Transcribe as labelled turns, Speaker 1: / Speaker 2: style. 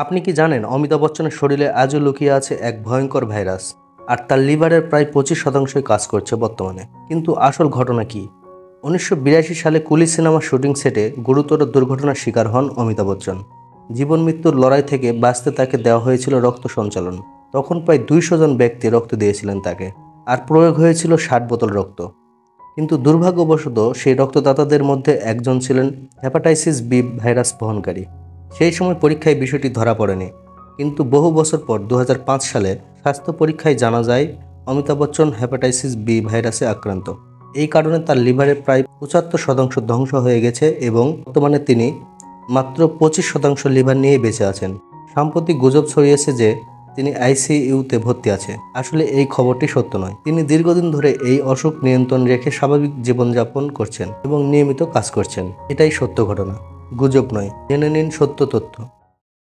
Speaker 1: আপনি কি জানেন অমিতাভ বচ্চনের শরীরে আজও লুকিয়ে আছে এক ভয়ঙ্কর ভাইরাস, আর তার লিভারের প্রায় 25% কাজ করছে বর্তমানে। কিন্তু আসল ঘটনা কি? 1982 সালে কুলি সিনেমার শুটিং সেটে গুরুতর দুর্ঘটনার শিকার হন অমিতাভ বচ্চন। জীবন মৃত্যুর লড়াই থেকে বাঁচতে তাকে দেওয়া হয়েছিল রক্ত সঞ্চালন। তখন প্রায় 200 জন ব্যক্তি রক্ত দিয়েছিলেন তাকে, আর প্রয়োগ হয়েছিল 60 বোতল রক্ত। কিন্তু দুর্ভাগ্যবশত সেই রক্তদাতাদের মধ্যে একজন ছিলেন হেপাটাইটিস বি ভাইরাস বহনকারী। সেই সময় পরীক্ষায় বিষয়টি ধরা পড়েনি, কিন্তু বহু বছর পর 2005 সালে স্বাস্থ্য পরীক্ষায় জানা যায় অমিতাভ বচ্চন হেপাটাইটিস বি ভাইরাসে আক্রান্ত। এই কারণে তার লিভারের প্রায় 75% ধ্বংস হয়ে গেছে এবং বর্তমানে তিনি মাত্র 25% লিভার নিয়ে বেঁচে আছেন। সাম্প্রতিক গুজব ছড়িয়েছে যে তিনি আইসিইউতে ভর্তি আছে। আসলে এই খবরটি সত্য নয়। তিনি দীর্ঘদিন ধরে এই অসুখ নিয়ন্ত্রণ রেখে স্বাভাবিক জীবনযাপন করছেন এবং নিয়মিত কাজ করছেন। এটাই সত্য ঘটনা, গুজব নয়। জেনে নিন সত্য তথ্য।